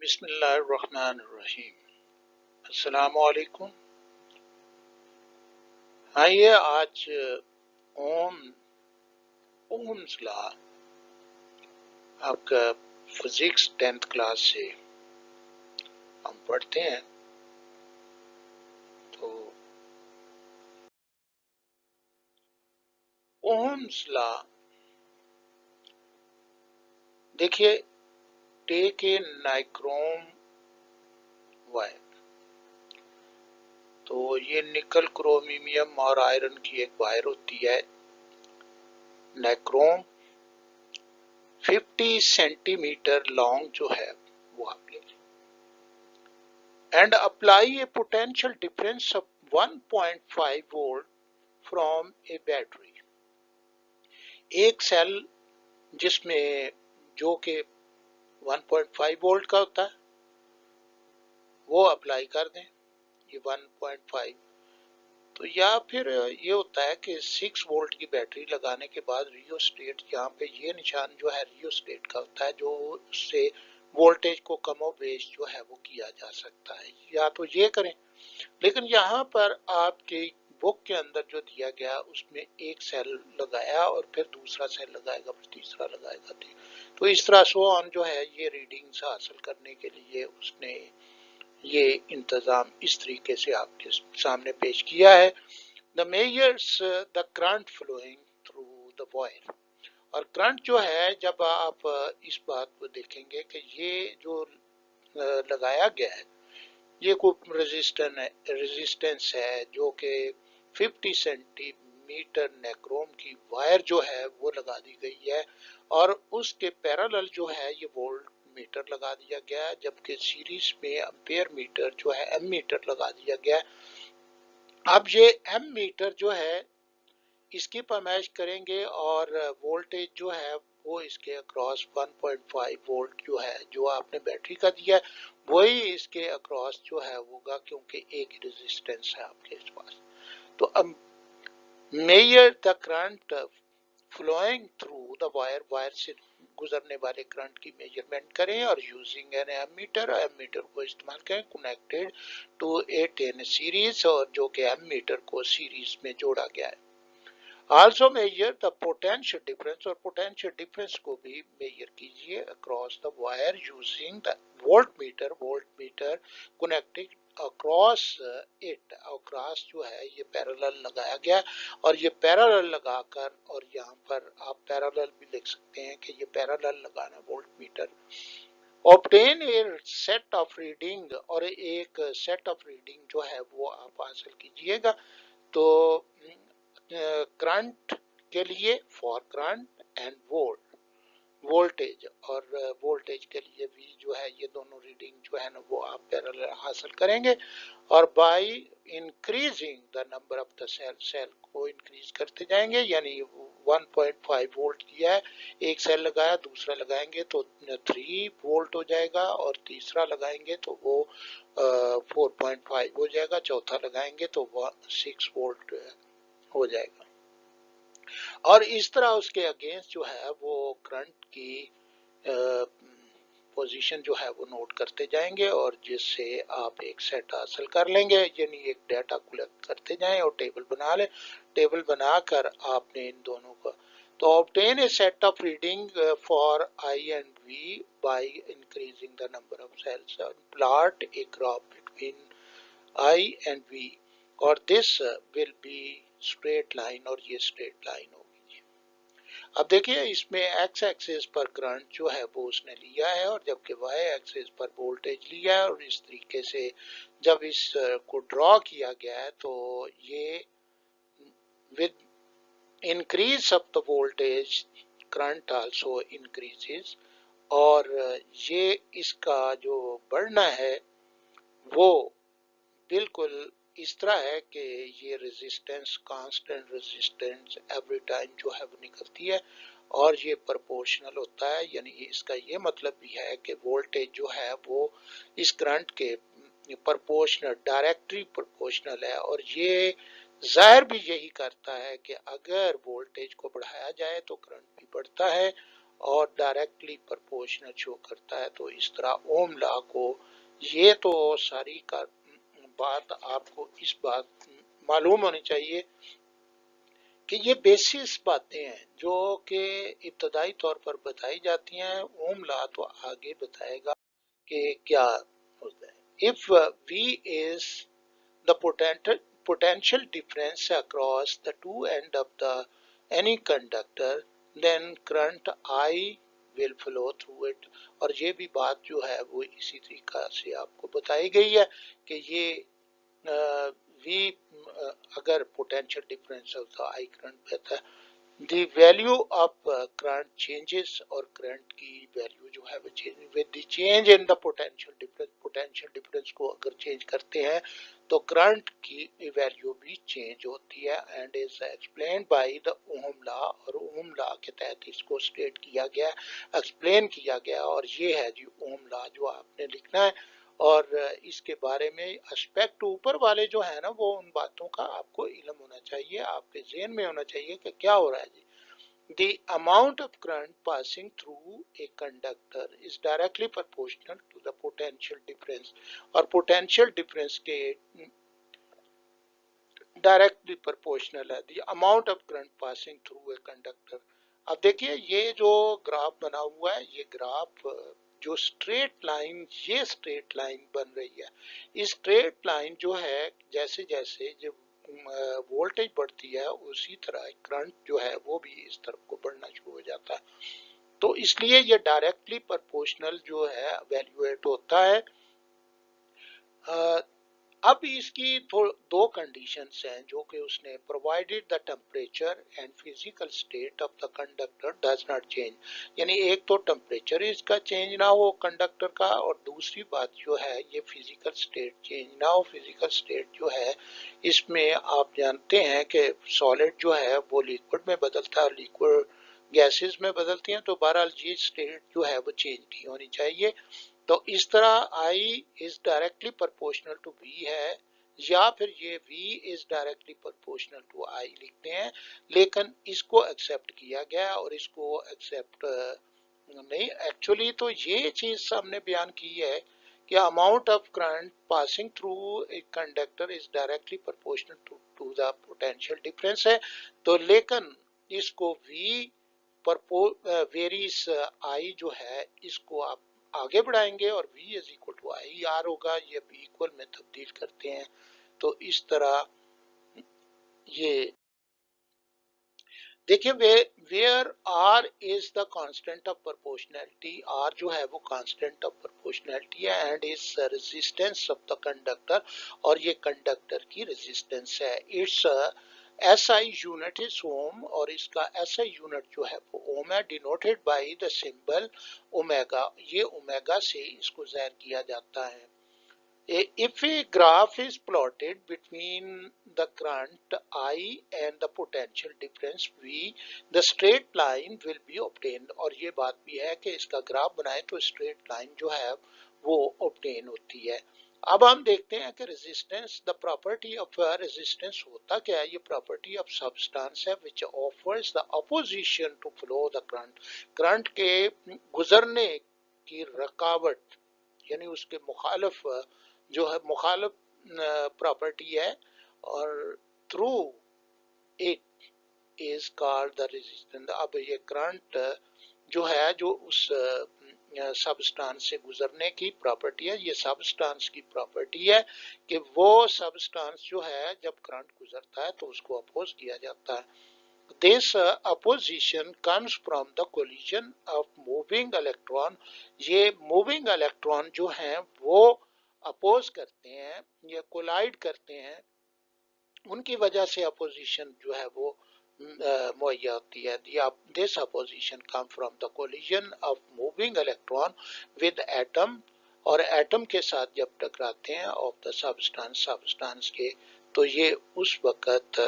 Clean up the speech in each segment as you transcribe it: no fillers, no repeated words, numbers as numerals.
बिस्मिल्लाहिर्रहमानिर्रहीम। अस्सलामुअलैकुम। आइए आज ओम ओम्स लॉ आपका फिजिक्स 10th क्लास से हम पढ़ते हैं। तो ओम्स लॉ देखिए, टेक ए नाइक्रोम वायर। तो ये निकल, क्रोमियम और आयरन की एक वायर होती है। नाइक्रोम 50 सेंटीमीटर लॉन्ग जो है वो आप ले and apply a potential difference of 1.5 volt from a battery। एक सेल जिसमें जो कि 1.5 वोल्ट का होता है वो अप्लाई कर दें, ये 1.5। तो या फिर ये होता है कि 6 वोल्ट की बैटरी लगाने के बाद रियोस्टेट, यहाँ पे ये निशान जो है रियोस्टेट का होता है, जो उससे वोल्टेज को कमो बेश जो है वो किया जा सकता है। या तो ये करें, लेकिन यहाँ पर आपके बुक के अंदर जो दिया गया उसमें एक सेल लगाया और फिर दूसरा सेल लगाएगा, फिर तीसरा लगाएगा। ठीक, तो इस तरह सो ऑन जो है ये रीडिंग्स हासिल करने के लिए उसने ये इंतजाम इस तरीके से आपके सामने पेश किया है। The measures the current flowing through the wire. और करंट जो है, जब आप इस बात को देखेंगे कि ये जो लगाया गया है ये कोई रेजिस्टेंस है जो कि 50 सेंटीमीटर नेक्रोम की वायर जो है वो लगा दी गई है और उसके पैरेलल जो है ये वोल्ट मीटर लगा दिया गया है, जबकि सीरीज में एम्पेयर मीटर जो है एम मीटर लगा दिया गया है। अब ये एम मीटर जो है इसकी पैमाइश करेंगे और वोल्टेज जो है वो इसके अक्रॉस 1.5 वोल्ट जो है जो आपने बैटरी का दिया है वही इसके अक्रॉस जो है होगा, क्योंकि एक रेजिस्टेंस है आपके पास। तो अब measure the current flowing through the wire, wire से गुजरने वाले करंट की मेजरमेंट करें और यूजिंग एन एमीटर, एमीटर को इस्तेमाल करें connected to it in series, और जो कि एमीटर को सीरीज में जोड़ा गया है। Also measure the potential difference, और potential difference को भी measure कीजिए across the wire using the voltmeter, voltmeter connected across it। across जो है ये parallel लगाया गया और ये parallel लगाकर, और यहाँ पर आप parallel भी लिख सकते हैं कि ये parallel लगाना voltmeter। obtain a set of reading, और एक set of reading जो है वो आप हासिल कीजिएगा। तो करंट के लिए फॉर करंट एंड वोल्टेज, और वोल्टेज के लिए भी जो है ये दोनों रीडिंग जो है ना वो आप पैरेलल हासिल करेंगे। और by increasing the number of the cell, cell को इंक्रीज करते जाएंगे। यानी 1.5 वोल्ट किया है, एक सेल लगाया, दूसरा लगाएंगे तो 3 वोल्ट हो जाएगा, और तीसरा लगाएंगे तो वो 4.5 हो जाएगा, चौथा लगाएंगे तो वो 6 वोल्ट हो जाएगा। और इस तरह उसके अगेंस्ट जो है वो करंट की पोजीशन जो है वो नोट करते जाएंगे, और जिससे आप एक सेट हासिल कर लेंगे। यानी एक डाटा कलेक्ट करते जाएं और टेबल बना लें। टेबल बनाकर आपने इन दोनों का, तो obtain a set of reading for I and V by increasing the number of cells, plot a graph between I and V, और this will be straight line, और ये स्ट्रेट लाइन होगी। अब देखिए इसमें एक्स एक्सिस पर current जो है वो उसने लिया है, और जबकि वाई एक्सिस पर वोल्टेज लिया है, और इस तरीके से जब इस को ड्रॉ किया गया है तो ये with increase of the voltage current also increases, और ये इसका जो बढ़ना है वो बिल्कुल इस तरह है कि ये resistance, constant resistance every time जो है वो निकलती है, और ये प्रोपोर्शनल होता है। यानी इसका ये मतलब भी है कि वोल्टेज जो है वो इस करंट के प्रोपोर्शनल, डायरेक्टली प्रोपोर्शनल है। और ये जाहिर भी यही करता है कि अगर वोल्टेज को बढ़ाया जाए तो करंट भी बढ़ता है, और डायरेक्टली प्रोपोर्शनल शो करता है। तो इस तरह ओम लॉ को, ये तो सारी का बात आपको इस बात मालूम होनी चाहिए कि ये बेसिस बातें हैं जो कि इब्तदाई तौर पर बताई जाती हैं। ओम लॉ तो आगे बताएगा कि क्या होता है। If V is the potential difference across the two end of the any conductor, then current I will flow through it। और ये भी बात जो है वो इसी तरीका से आपको बताई गई है कि ये V अगर potential difference of the I current बहता है, the value of current changes और करंट की वैल्यू जो है वो change with the change in the potential difference को अगर चेंज करते हैं तो करंट की वैल्यू भी चेंज होती है। And is explained by the Ohm law, और ओम लॉ के तहत इसको स्टेट किया गया, एक्सप्लेन किया गया। और ये है जी ओम लॉ जो आपने लिखना है। और इसके बारे में एस्पेक्ट ऊपर वाले जो है ना, वो उन बातों का आपको इल्म होना चाहिए, आपके ज़हन में होना चाहिए कि क्या हो रहा है जी। The amount of current passing through a conductor is directly proportional to the potential difference। और potential difference के डायरेक्टली प्रोपोर्शनल है the amount of current passing through a conductor. अब देखिए ये जो ग्राफ बना हुआ है, ये ग्राफ जो स्ट्रेट लाइन, ये स्ट्रेट लाइन बन रही है। इस स्ट्रेट लाइन जो है जैसे जैसे जब वोल्टेज बढ़ती है उसी तरह करंट जो है वो भी इस तरफ को बढ़ना शुरू हो जाता है। तो इसलिए ये डायरेक्टली प्रोपोर्शनल जो है वैल्यूएट होता है। अब इसकी दो कंडीशंस हैं जो कि उसने provided the temperature and physical state of the conductor does not change. यानी एक तो टेम्परेचर इसका चेंज ना हो कंडक्टर का, और दूसरी बात जो है ये फिजिकल स्टेट चेंज ना हो। फिजिकल स्टेट जो है इसमें आप जानते हैं कि सॉलिड जो है वो लिक्विड में बदलता है, लिक्विड गैसेस में बदलती हैं। तो बहरहाल ये स्टेट जो है वो चेंज नहीं होनी चाहिए। तो इस तरह I is directly proportional to V है, या फिर ये V is directly proportional to I लिखते हैं। लेकिन इसको एक्सेप्ट किया गया और इसको एक्सेप्ट नहीं, एक्चुअली तो ये चीज हमने बयान की है कि amount of current passing through a conductor is directly proportional to the potential difference है। तो लेकिन इसको V वेरीज I जो है इसको आप आगे बढ़ाएंगे और V is equal to I R होगा, ये इक्वल में तब्दील करते हैं। तो इस तरह ये देखिए where R is the constant of proportionality, R जो है वो कांस्टेंट ऑफ प्रोपोर्शनैलिटी है and is resistance of the conductor, और ये कंडक्टर की रेजिस्टेंस है। Its SI unit is ohm, और इसका SI यूनिट जो है वो ओम है, denoted by the symbol omega. ये ओमेगा से इसको ज़ाहिर किया जाता है। If a graph is plotted between the current I and the potential difference V, the straight line will be obtained। और ये बात भी है कि इसका ग्राफ बनाए तो स्ट्रेट लाइन जो है वो obtain होती है। अब हम देखते हैं कि resistance, the property of resistance होता क्या है। ये प्रॉपर्टी ऑफ सब्सटेंस है which offers the opposition to flow the current. Current के गुजरने की रुकावट यानी उसके मुखालिफ जो है मुखालिफ प्रॉपर्टी है, और through it is called the resistance. अब ये करंट जो है जो उस सबस्टांस से गुजरने की प्रॉपर्टी है, ये सबस्टांस की प्रॉपर्टी है कि वो सबस्टांस जो है जब करंट गुजरता है तो उसको अपोज किया जाता है। This opposition comes from the collision of moving electron। ये moving electron जो हैं वो अपोज करते हैं, ये कोलाइड करते हैं, उनकी वजह से अपोजिशन जो है वो मुहैया होती है। This opposition come from the collision of moving electron with atom, और एटम के साथ जब टकराते हैं ऑफ द सबस्टांस के, तो ये उस वक्त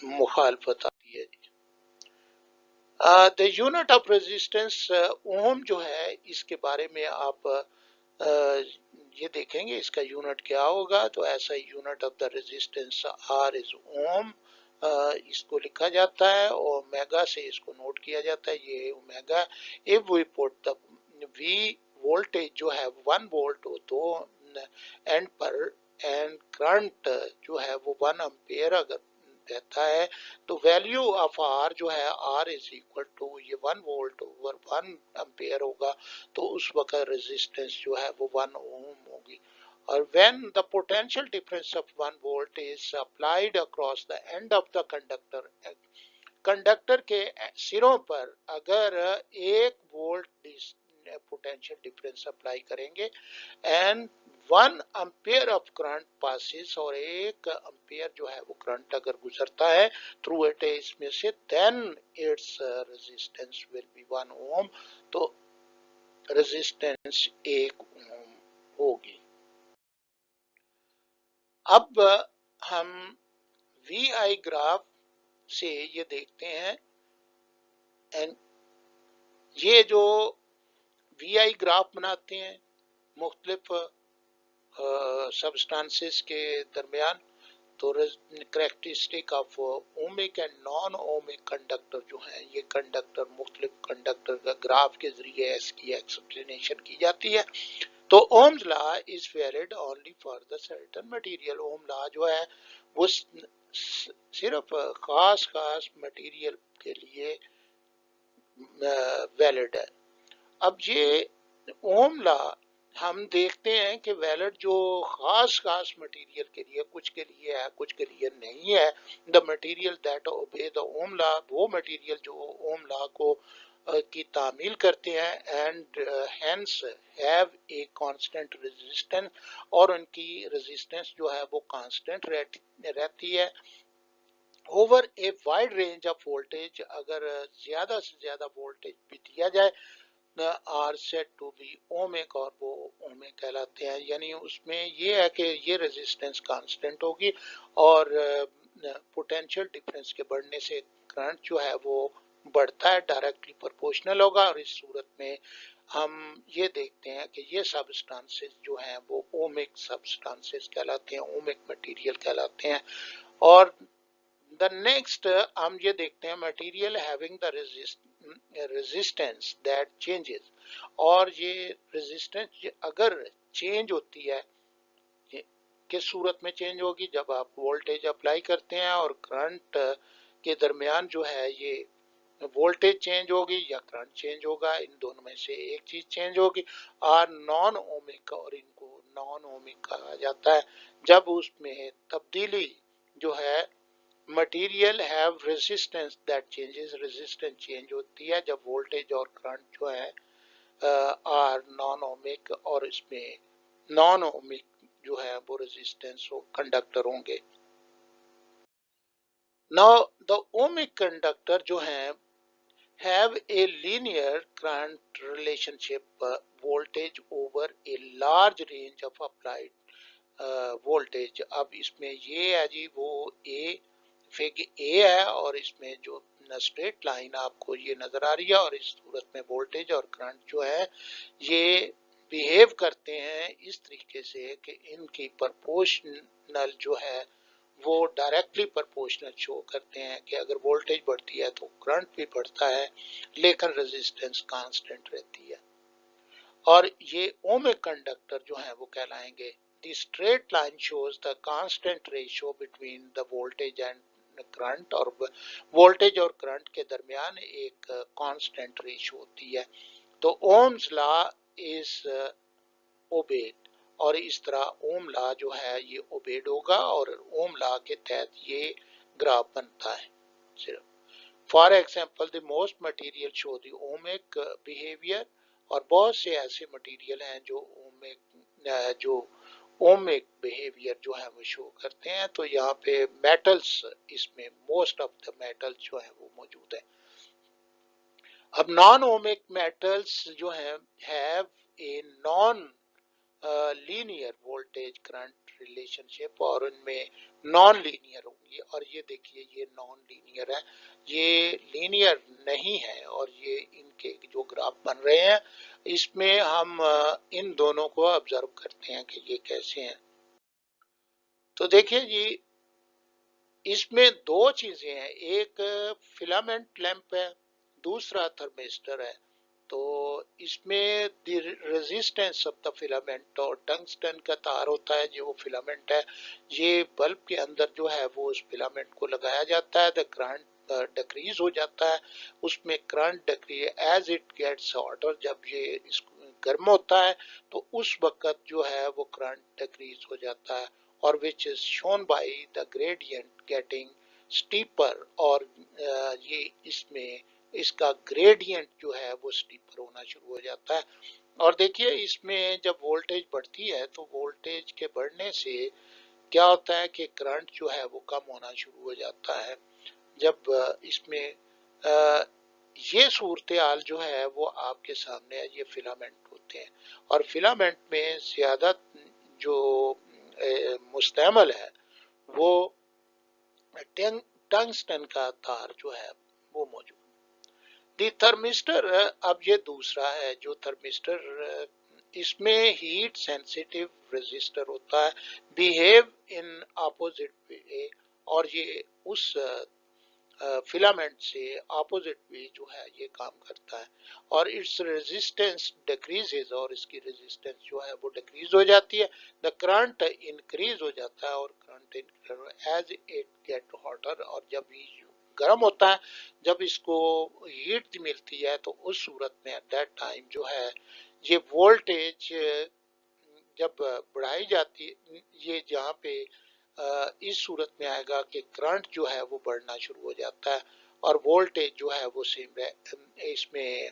मुखालफत आती है। द यूनिट ऑफ रेजिस्टेंस ओम जो है इसके बारे में आप ये देखेंगे इसका यूनिट क्या होगा। तो ऐसा unit of the resistance R is ohm इसको लिखा जाता है, और ओमेगा से इसको नोट किया जाता है, ये omega. If we put the V voltage जो है 1 वोल्ट हो तो एंड पर, एंड करंट जो है वो 1 एम्पेयर अगर रहता है, तो वैल्यू ऑफ आर जो है आर इज इक्वल टू ये 1 वोल्ट ओवर 1 एम्पेयर होगा, तो उस वक्त रेजिस्टेंस जो है वो 1 ओम होगी। और when the potential difference of 1 volt is applied across the end of the conductor, conductor के सिरों पर अगर 1 वोल्ट पोटेंशियल डिफरेंस अप्लाई करेंगे, and 1 ampere of current passes, और 1 एम्पियर जो है वो करंट अगर गुजरता है थ्रू इट इसमें से, then its resistance will be 1 ohm, तो रेजिस्टेंस 1 ओम होगी। अब हम वी आई ग्राफ से ये देखते हैं, एंड ये जो वी आई ग्राफ बनाते हैं मुख्तलिफ सब्सटेंसेस के दरमियान, तो characteristic of ohmic and non ohmic conductor जो है, ये कंडक्टर मुख्तलिफ कंडक्टर का ग्राफ के जरिए इसकी एक्सप्लेनेशन की जाती है। तो Ohm's law is valid only for the certain material. Ohm law जो है वो सिर्फ खास खास मटेरियल के लिए वैलिड है। अब ये ओम लॉ हम देखते हैं कि वैलिड जो खास खास मटेरियल के लिए, कुछ के लिए है कुछ के लिए नहीं है। The material that obey the Ohm law, वो मटेरियल जो ओम लॉ को की तामील करते हैं, and hence have a constant resistance, और उनकी रेजिस्टेंस जो है वो कांस्टेंट रहती है over a wide range of voltage. अगर ज्यादा से ज्यादा वोल्टेज भी दिया जाए, are set to be ohmic, और वो ओमिक कहलाते हैं। यानी उसमें ये है कि ये रेजिस्टेंस कांस्टेंट होगी, और पोटेंशियल डिफरेंस के बढ़ने से करंट जो है वो बढ़ता है, डायरेक्टली प्रोपोर्शनल होगा। और इस सूरत में हम ये देखते हैं कि ये सब्सटेंसेस जो हैं वो ओमिक सब्सटेंसेस कहलाते हैं, ओमिक मटेरियल कहलाते हैं। और द नेक्स्ट हम ये देखते हैं material having the resistance that changes, और ये रेजिस्टेंस अगर चेंज होती है, किस सूरत में चेंज होगी, जब आप वोल्टेज अप्लाई करते हैं और करंट के दरमियान जो है ये वोल्टेज चेंज होगी या करंट चेंज होगा, इन दोनों में से एक चीज चेंज होगी। और नॉन ओमिक, और इनको नॉन ओमिक कहा जाता है जब उसमें तब्दीली जो है material have resistance that changes, resistance change होती है जब वोल्टेज और करंट जो है आर नॉन ओमिक, और इसमें नॉन ओमिक जो है वो रेजिस्टेंस हो कंडक्टर होंगे। नाउ द ओमिक कंडक्टर जो है have a linear current relationship voltage over a large range of applied voltage। अब इसमें ये है जी, वो ए फिग ए है, और इसमें जो स्ट्रेट लाइन आपको ये नजर आ रही है, और इस सूरत में वोल्टेज और करंट जो है ये बिहेव करते हैं इस तरीके से कि इनकी प्रोपोर्शनल जो है वो डायरेक्टली प्रोपोर्शनल शो करते हैं कि अगर वोल्टेज बढ़ती है तो करंट भी बढ़ता है, लेकिन रेजिस्टेंस कांस्टेंट रहती है। और ये ओमिक कंडक्टर जो है वो कहलाएंगे। The straight line shows the constant ratio between the voltage and current, और वोल्टेज और करंट के दरमियान एक कांस्टेंट रेशियो होती है। तो ओम्स लॉ इज ओबेड, और इस तरह ओम लॉ जो है ये ओबेड होगा, और ओम लॉ के तहत ये ग्राफ बनता है सिर्फ। For example the most material show the ohmic behaviour, और बहुत से ऐसे मटेरियल हैं जो ओमिक बिहेवियर जो है वो शो करते हैं। तो यहाँ पे मेटल्स, इसमें मोस्ट ऑफ द मेटल्स जो है वो मौजूद है। अब नॉन ओमिक मेटल्स जो है have a non linear voltage current relationship, और उनमें नॉन लीनियर होंगी। और ये देखिए ये नॉन लीनियर है, ये लीनियर नहीं है, और ये इनके जो ग्राफ बन रहे हैं इसमें हम इन दोनों को ऑब्जर्व करते हैं कि ये कैसे हैं। तो देखिए जी, इसमें दो चीजें हैं, एक फिलामेंट लैंप है, दूसरा थर्मिस्टर है। तो इसमें रेजिस्टेंस ऑफ द फिलामेंट, और टंगस्टन का तार होता है जो फिलामेंट है, ये बल्ब के अंदर जो है वो उस फिलामेंट को लगाया जाता है, द करंट डिक्रीज हो जाता है, उसमें current decrease as it gets hotter, जब ये गर्म होता है तो उस वक्त जो है वो करंट डिक्रीज हो जाता है, और which is shown by the gradient getting steeper, और ये इसमें इसका ग्रेडियंट जो है वो स्टीपर होना शुरू हो जाता है। और देखिए इसमें जब वोल्टेज बढ़ती है तो वोल्टेज के बढ़ने से क्या होता है कि करंट जो है वो कम होना शुरू हो जाता है। जब इसमें ये सूरत हाल जो है वो आपके सामने है, ये फिलामेंट होते हैं, और फिलामेंट में ज्यादा जो मुस्तैमल है वो टंगस्टन का तार जो है वो मौजूद। दी थर्मिस्टर, अब ये दूसरा है जो थर्मिस्टर, इसमें हीट सेंसिटिव रेजिस्टर होता है, बिहेव इन अपोजिट वे, और ये उस फिलामेंट से अपोजिट वे जो है ये काम करता है, और इट्स रेजिस्टेंस डिक्रीजेज, और इसकी रेजिस्टेंस जो है वो डिक्रीज हो जाती है, द करंट इंक्रीज हो जाता है, और current as it get hotter, और जब ये गर्म होता है, जब इसको हीट मिलती है तो उस सूरत में एट दैट टाइम जो है ये वोल्टेज जब बढ़ाई जाती है, ये जहाँ पे इस सूरत में आएगा कि करंट जो है वो बढ़ना शुरू हो जाता है, और वोल्टेज जो है वो सेम इसमें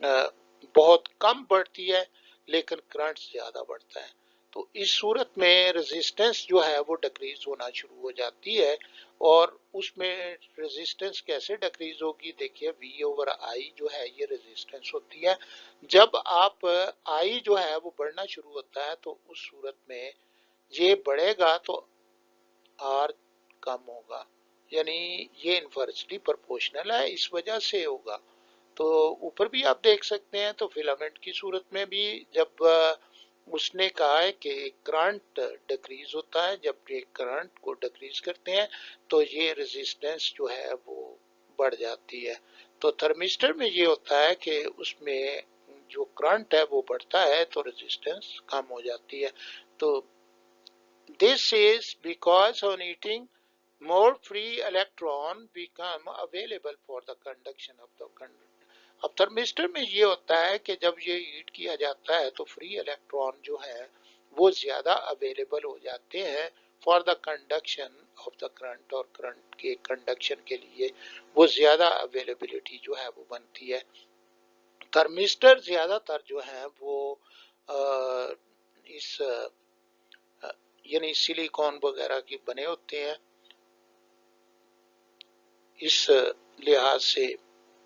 बहुत कम बढ़ती है लेकिन करंट ज्यादा बढ़ता है। तो इस सूरत में रेजिस्टेंस जो है वो डिक्रीज होना शुरू हो जाती है, और उसमें रेजिस्टेंस कैसे डिक्रीज होगी, देखिए V ओवर I जो है ये रेजिस्टेंस होती है। जब आप I जो है वो बढ़ना शुरू होता है तो उस सूरत में ये बढ़ेगा तो R कम होगा, यानी ये इनवर्सली प्रोपोर्शनल है, इस वजह से होगा। तो ऊपर भी आप देख सकते हैं, तो फिलामेंट की सूरत में भी जब उसने कहा है कि करंट डिक्रीज होता है, जब ये करंट को डिक्रीज करते हैं तो ये रेजिस्टेंस जो है वो बढ़ जाती है। तो थर्मिस्टर में ये होता है कि उसमें जो करंट है वो बढ़ता है तो रेजिस्टेंस कम हो जाती है। तो this is because on heating more free electron become available for the conduction of the current। अब थर्मिस्टर में ये होता है कि जब ये हीट किया जाता है तो फ्री इलेक्ट्रॉन जो है वो ज्यादा अवेलेबल हो जाते हैं for the conduction of the current, और करंट के कंडक्शन के लिए वो ज्यादा अवेलेबिलिटी जो है वो बनती है। थर्मिस्टर ज्यादातर जो है वो इस यानी सिलिकॉन वगैरह के बने होते हैं, इस लिहाज से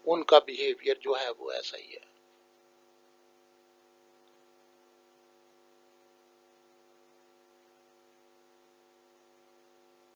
उनका बिहेवियर जो है वो ऐसा ही है।